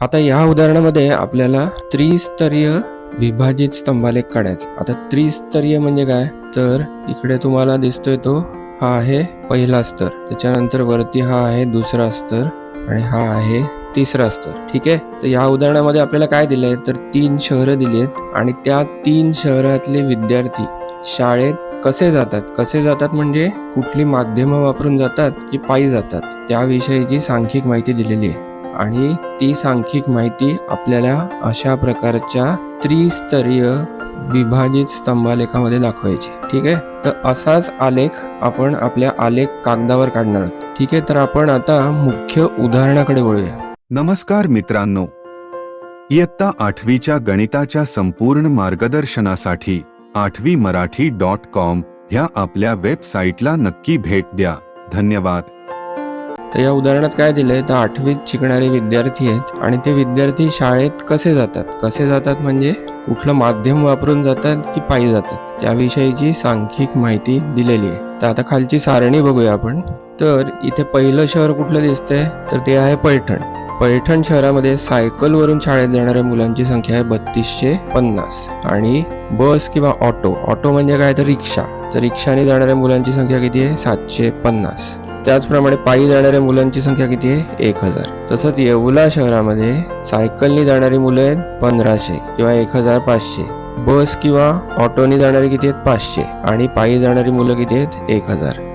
आता या उदाहरणामध्ये आपल्याला त्रिस्तरीय विभाजित स्तंभालेख काढायचा. आता त्रिस्तरीय म्हणजे काय, तर इकडे तुम्हाला दिसतोय तो हा आहे पहिला स्तर, त्याच्यानंतर वरती हा आहे दुसरा स्तर आणि हा आहे तिसरा स्तर. ठीक आहे. तर या उदाहरणामध्ये आपल्याला काय दिलंय, तर 3 शहरं दिली आहेत आणि त्या 3 शहरातले विद्यार्थी शाळेत कसे जातात म्हणजे कुठली माध्यमं वापरून जातात की पायी जातात, त्याविषयीची सांख्यिक माहिती दिलेली आहे. आणि ती सांख्यिक माहिती आपल्याला अशा प्रकारच्या त्रिस्तरीय विभाजित स्तंभालेखामध्ये दाखवायची. ठीक आहे. तर असाच आलेख आपण आपल्या आलेख कागदावर काढणार आहोत. ठीक आहे. तर आपण आता मुख्य उदाहरणाकडे वळूया. नमस्कार मित्रांनो, इयत्ता 8वीच्या गणिताच्या संपूर्ण मार्गदर्शनासाठी 8वीमराठी.com ह्या आपल्या वेबसाईटला नक्की भेट द्या. धन्यवाद. तर या उदाहरणात काय दिलंय, तर 8वीत शिकणारे विद्यार्थी आहेत आणि ते विद्यार्थी शाळेत कसे जातात म्हणजे कुठलं माध्यम वापरून जातात की पायी जातात, त्याविषयीची सांख्यिक माहिती दिलेली आहे. तर आता खालची सारणी बघूया आपण. तर इथे पहिलं शहर कुठलं दिसतंय, तर ते आहे पैठण. पैठण शहरामध्ये सायकलवरून शाळेत जाणाऱ्या मुलांची संख्या आहे 3250 आणि बस किंवा ऑटो म्हणजे काय, तर रिक्षा. तर रिक्षाने जाणाऱ्या मुलांची संख्या किती आहे, 750. त्याचप्रमाणे पायी जाणाऱ्या मुलांची संख्या किती आहे, 1000. तसंच येवला शहरामध्ये सायकलनी जाणारी मुलं आहेत 1500 किंवा 1500. बस किंवा ऑटोनी जाणारी किती आहेत, 500 आणि पायी जाणारी मुलं किती आहेत, 1000.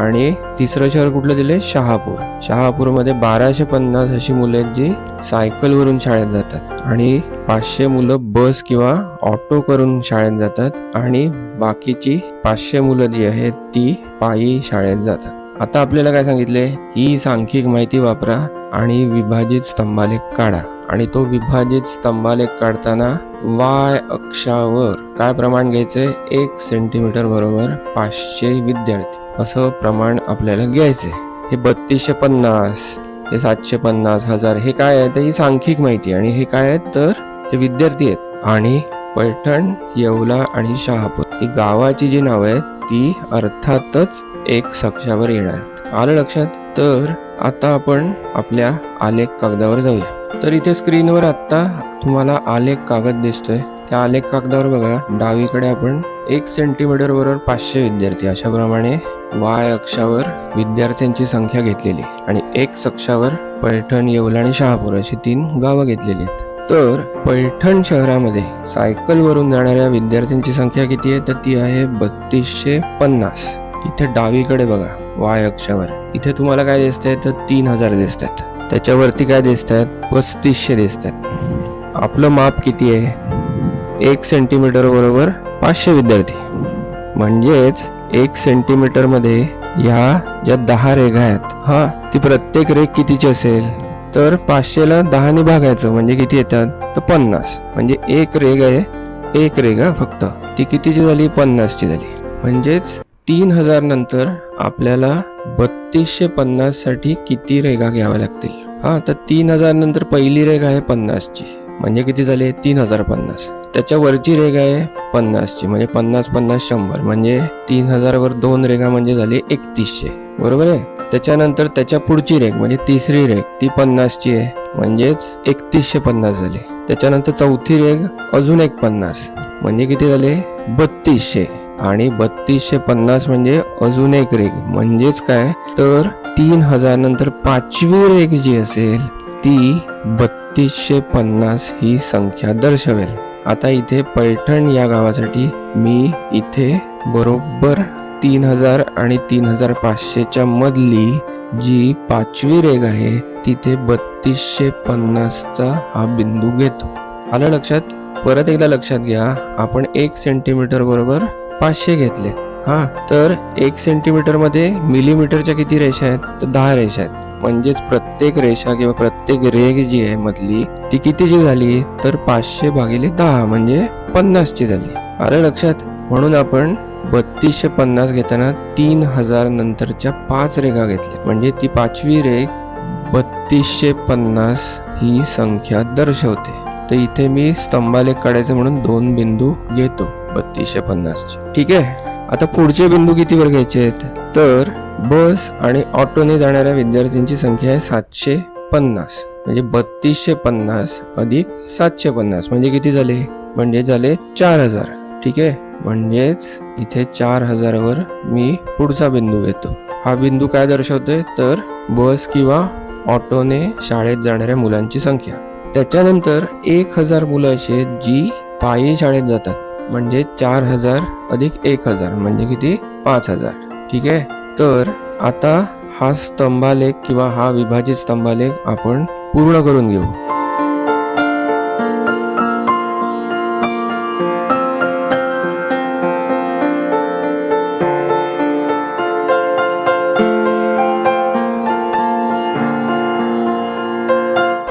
आणि तिसरं शहर कुठलं दिले, शहापूरमध्ये 1250 अशी मुलं आहेत जी सायकलवरून शाळेत जातात आणि 500 मुलं बस किंवा ऑटो करून शाळेत जातात आणि बाकीची 500 मुलं जी आहेत ती पायी शाळेत जातात. आता आपल्याला काय सांगितले, ही सांख्यिक माहिती वापरा आणि विभाजित स्तंभालेख काढा. आणि तो विभाजित स्तंभालेख काढताना y अक्षावर काय प्रमाण घ्यायचंय, 1 सेंटीमीटर बरोबर 500 विद्यार्थी असं प्रमाण आपल्याला घ्यायचंय. हे 3250, हे 750, 1000 हे काय आहे, तर ही सांख्यिक माहिती. आणि हे काय आहेत, तर हे विद्यार्थी आहेत. आणि पैठण, येवला आणि शहापूर ही गावाची जी नावं आहेत ती अर्थातच एक अक्षावर येणार आहेत. आलं लक्षात. तर आता आपण आपल्या आलेख कागदावर जाऊया. तर इथे स्क्रीनवर आता तुम्हाला आलेख कागद दिसतोय. त्या आलेख कागदावर बघा, डावीकडे आपण 1 सेंटीमीटर बरोबर 500 विद्यार्थी अशा प्रमाणे y अक्षावर विद्यार्थ्यांची संख्या घेतलेली आणि x अक्षावर पैठण, येवला आणि शहापूर अशी 3 गावं घेतलेली आहेत. तर पैठण शहरामध्ये सायकलवरून जाणाऱ्या विद्यार्थ्यांची संख्या किती आहे, तर ती आहे 3250. इथे डावीकडे बघा y अक्षावर, इथे तुम्हाला काय दिसतंय, तर 3000 दिसत आहेत. त्याच्यावरती काय दिसत आहेत, 3500 दिसत आहेत. आपलं माप किती आहे, 1 सेंटीमीटर बरोबर 500 विद्यार्थी. म्हणजेच 1 सेंटीमीटर मध्ये ह्या ज्या 10 रेघा आहेत, ती प्रत्येक रेघ कितीची असेल, तर 500ला 10ने भागायचं म्हणजे किती येतात, तर 50. म्हणजे एक रेघ आहे, एक रेघ फक्त, ती कितीची झाली, 50ची झाली. म्हणजेच 3000 नंतर आपल्याला 3250 साठी किती रेघा घ्याव्या लागतील. तर 3000 नंतर पहिली रेघ आहे 50ची म्हणजे किती झाले, 3050. त्याच्या वरची रेघ आहे 50ची म्हणजे 50 50 100 म्हणजे 3000 वर 2 रेघा म्हणजे झाले 3100. बरोबर आहे. त्याच्यानंतर त्याच्या पुढची रेघ म्हणजे तिसरी रेघ ती 50ची आहे म्हणजेच 3150 झाले. त्याच्यानंतर चौथी रेघ अजून एक 50 म्हणजे किती झाले, 3200 आणि 3250 म्हणजे अजून एक रेघ म्हणजेच काय, तर 3000 नंतर 5वी रेघ जी असेल ती 3250 ही संख्या दर्शवेल. आता इथे पैठण या गावासाठी मी इथे बरोबर 3000 आणि 3500च्या मधली जी 5वी रेघ आहे तिथे 3250चा हा बिंदू घेतो. आलं लक्षात. परत एकदा लक्षात घ्या, आपण 1 सेंटीमीटर बरोबर 500 घेतले. तर 1 सेंटीमीटर मध्ये मिलीमीटरच्या किती रेषा आहेत, तर 10 रेषा आहेत. म्हणजेच प्रत्येक रेषा किंवा प्रत्येक रेघ जी आहे मधली ती कितीची झाली, तर 500 भागिले 10 म्हणजे 50ची झाली. आलं लक्षात. म्हणून आपण 3250 घेताना 3000 नंतरच्या 5 रेघा घेतल्या म्हणजे ती 5वी रेघ 3250 ही संख्या दर्शवते. तर इथे मी स्तंभालेख काढायचं म्हणून 2 बिंदू घेतो 3250. ठीक आहे. आता पुढचे बिंदू कितीवर घ्यायचे आहेत, तर बस आणि ऑटोने जाणाऱ्या विद्यार्थ्यांची संख्या आहे 750 म्हणजे 3250 अधिक 750 म्हणजे किती झाले? म्हणजे झाले 4000. ठीक आहे, म्हणजेच इथे 4000 वर मी पुढचा बिंदू घेतो. हा बिंदू काय दर्शवतोय? तर बस किंवा ऑटोने शाळेत जाणाऱ्या मुलांची संख्या. त्याच्यानंतर 1000 मुलं अशी आहेत जी पायी शाळेत जातात. म्हणजे 4000 अधिक 1000 म्हणजे किती? 5000. ठीक आहे, तर आता हा स्तंभालेख किंवा हा विभाजित स्तंभालेख आपण पूर्ण करून घेऊ.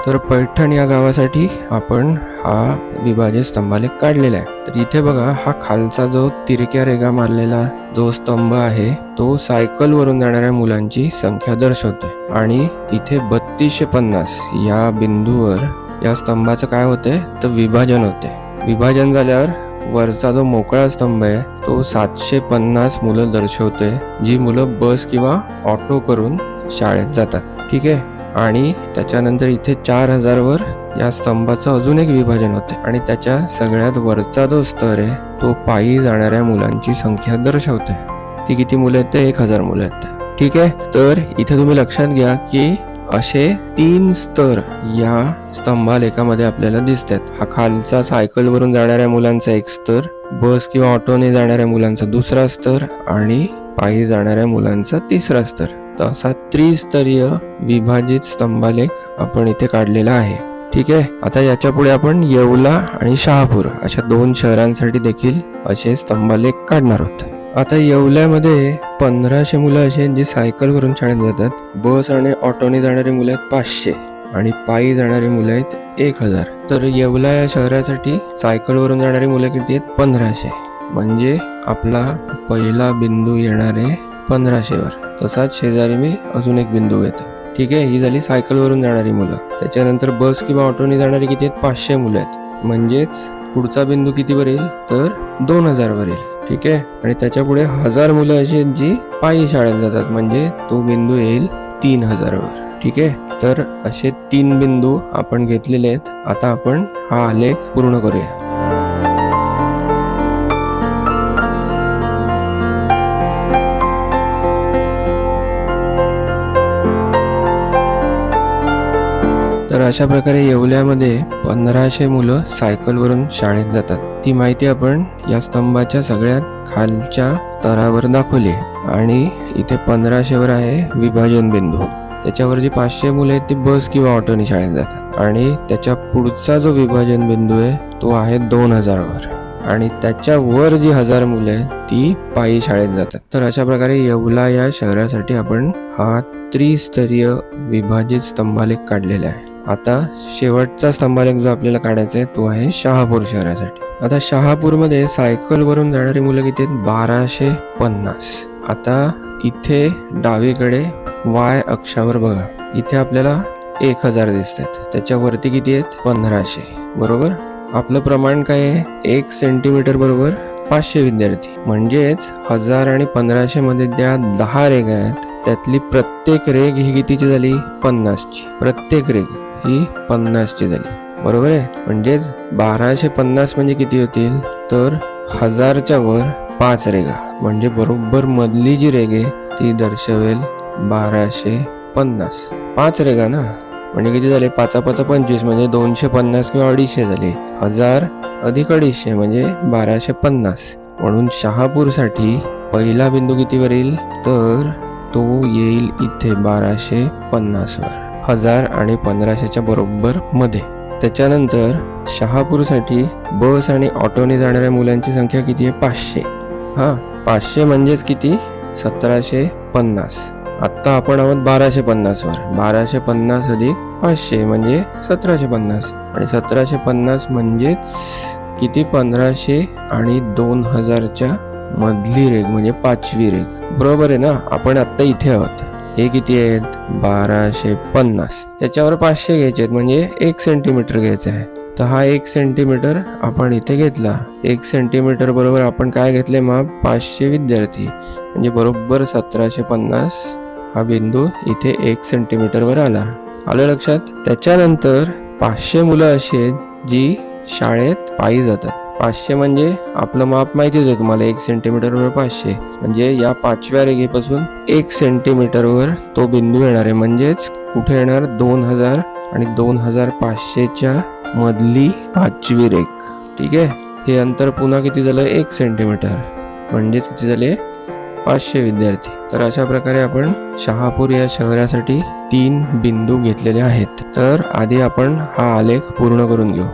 तर पैठण या गावासाठी आपण हा विभाजित स्तंभालेख काढलेला आहे. तर इथे बघा, हा खालचा जो तिरक्या रेगा मारलेला जो स्तंभ आहे तो सायकल वरून जाणाऱ्या मुलांची संख्या दर्शवतोय. आणि इथे 3250 या बिंदूवर या स्तंभाचं काय होतंय? तर विभाजन होते. विभाजन झाल्यावर वरचा जो मोकळा स्तंभ आहे तो 750 मुलं दर्शवतोय, जी मुलं बस किंवा ऑटो करून शाळेत जातात. ठीक आहे, आणि त्याच्यानंतर इथे 4000 वर या स्तंभाचं अजून एक विभाजन होते आणि त्याच्या सगळ्यात वरचा जो स्तर आहे तो पायी जाणाऱ्या मुलांची संख्या दर्शवते. ती किती मुलं आहेत? ते 1000 मुलं आहेत. ठीक आहे, तर इथे तुम्ही लक्षात घ्या की असे 3 स्तर या स्तंभालेखामध्ये आपल्याला दिसतात. हा खालचा सायकल वरून जाणाऱ्या मुलांचा एक स्तर, बस किंवा ऑटोने जाणाऱ्या मुलांचा दुसरा स्तर आणि पायी जाणाऱ्या मुलांचा तिसरा स्तर. तर असा त्रिस्तरीय विभाजित स्तंभालेख आपण इथे काढलेला आहे. ठीक आहे, आता याच्या पुढे आपण येवला आणि शहापूर अशा 2 शहरांसाठी देखील असे स्तंभालेख काढणार आहोत. आता येवल्यामध्ये 1500 मुलं अशी आहेत जी सायकल वरून शाळेत जातात. बस आणि ऑटोने जाणारी मुलं आहेत 500 आणि पायी जाणारी मुलं आहेत 1000. तर येवला या शहरासाठी सायकल वरून जाणारी मुलं किती आहेत? 1500. म्हणजे आपला पहिला बिंदू येणारे 1500 वर. तसाच शेजारी मी अजून एक बिंदू घेतो. ठीक आहे, ही झाली सायकल वरून जाणारी मुलं. त्याच्यानंतर बस किंवा ऑटोने जाणारी किती आहेत? 500 मुलं आहेत. म्हणजेच पुढचा बिंदू कितीवर येईल? तर 2000 वर येईल. ठीक आहे, आणि त्याच्या पुढे 1000 मुलं अशी आहेत जी पायी शाळेत जातात. म्हणजे तो बिंदू येईल 3000 वर. ठीक आहे, तर असे 3 बिंदू आपण घेतलेले आहेत. आता आपण हा आलेख पूर्ण करूया. तर अशा प्रकारे येवल्यामध्ये 1500 मुलं सायकलवरून शाळेत जातात. ती माहिती आपण या स्तंभाच्या सगळ्यात खालच्या स्तरावर दाखवली आणि इथे 1500 वर आहे विभाजन बिंदू. त्याच्यावर जी 500 मुलं आहेत ती बस किंवा ऑटोने शाळेत जातात आणि त्याच्या पुढचा जो विभाजन बिंदू आहे तो आहे 2000 वर आणि त्याच्या वर जी 1000 मुलं आहेत ती पायी शाळेत जातात. तर अशा प्रकारे येवला या शहरासाठी आपण हा त्रिस्तरीय विभाजित स्तंभालेख काढलेला आहे. आता शेवटचा स्तंभालेख जो आपल्याला काढायचा आहे तो आहे शहापूर शहरासाठी. आता शहापूरमध्ये सायकल वरून जाणारी मुलं किती आहेत? 1250. आता इथे डावीकडे वाय अक्षावर बघा, इथे आपल्याला 1000 दिसतात. त्याच्यावरती किती आहेत? 1500. बरोबर. आपलं प्रमाण काय आहे? 1 सेंटीमीटर बरोबर 500 विद्यार्थी. म्हणजेच 1000 आणि 1500 मध्ये ज्या 10 रेघा आहेत त्यातली प्रत्येक रेघ ही कितीची झाली? 50ची. प्रत्येक रेघ ही 50ची झाली. बरोबर आहे. म्हणजेच 1250 म्हणजे किती होतील? तर 1000च्या वर 5 रेघा. म्हणजे बरोबर मधली जी रेघ आहे ती दर्शवेल 1250. 5 रेघा ना, म्हणजे किती झाले? 5 5 25 म्हणजे 250 किंवा 250 झाले. 1000 अधिक 250 म्हणजे 1250. म्हणून शहापूरसाठी पहिला बिंदू कितीवर येईल? तर तो येईल इथे 1250 वर. 1000 आणि 1500च्या बरोबर मध्ये. त्याच्यानंतर शहापूरसाठी बस आणि ऑटोने जाणाऱ्या मुलांची संख्या किती आहे? 500. 500 म्हणजेच किती? 1750. आता आपण आहोत 1250 वर. 1250 अधिक 500 म्हणजे 1750 आणि 1750 म्हणजेच किती? 1500 आणि 2000च्या मधली रेघ म्हणजे 5वी रेघ. बरोबर आहे ना. आपण आता इथे आहोत. हे किती आहेत? 1250. त्याच्यावर 500 घ्यायचे आहेत म्हणजे 1 सेंटीमीटर घ्यायचं आहे. तर हा 1 सेंटीमीटर आपण इथे घेतला. 1 सेंटीमीटर बरोबर आपण काय घेतले माप? 500 विद्यार्थी. म्हणजे बरोबर 1750 हा बिंदू इथे 1 सेंटीमीटर वर आला. आलं लक्षात? त्याच्यानंतर 500 मुलं अशी आहेत जी शाळेत पायी जातात. 500 म्हणजे आपलं माप माहितीच आहे तुम्हाला, 1 सेंटीमीटरवर 500 म्हणजे या 5व्या रेघेपासून 1 सेंटीमीटरवर तो बिंदू येणार आहे. म्हणजेच कुठे येणार? 2000 आणि 2500च्या मधली 5वी रेघ. ठीक आहे. हे अंतर पुन्हा किती झालं? 1 सेंटीमीटर. म्हणजेच किती झाले? 500 विद्यार्थी. तर अशा प्रकारे आपण शहापूर या शहरासाठी 3 बिंदू घेतलेले आहेत. तर आधी आपण हा आलेख पूर्ण करून घेऊ.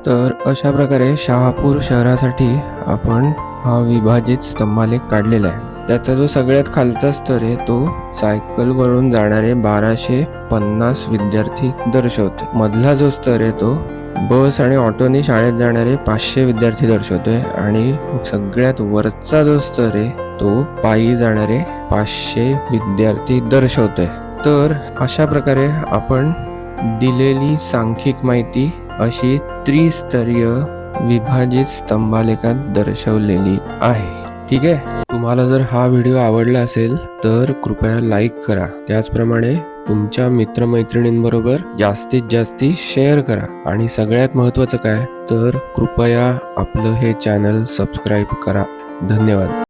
तर अशा प्रकारे शहापूर शहरासाठी आपण हा विभाजित स्तंभालेख काढलेला आहे. त्याचा जो सगळ्यात खालचा स्तर आहे तो सायकलवरून जाणारे 1250 विद्यार्थी दर्शवतो. मधला जो स्तर आहे तो बस आणि ऑटोने शाळेत जाणारे 500 विद्यार्थी दर्शवतोय आणि सगळ्यात वरचा जो स्तर आहे तो पायी जाणारे 500 विद्यार्थी दर्शवतोय. तर अशा प्रकारे आपण दिलेली सांख्यिक माहिती अशी त्रिस्तरीय विभाजित स्तंभालेखात दर्शवलेली आहे. ठीक आहे. तुम्हाला जर हा व्हिडिओ आवडला असेल तर कृपया लाईक करा. त्याचप्रमाणे तुमच्या मित्रमैत्रिणींबरोबर जास्तीत जास्त शेअर करा. आणि सगळ्यात महत्त्वाचं काय तर कृपया आपलं हे चॅनल सबस्क्राईब करा. धन्यवाद.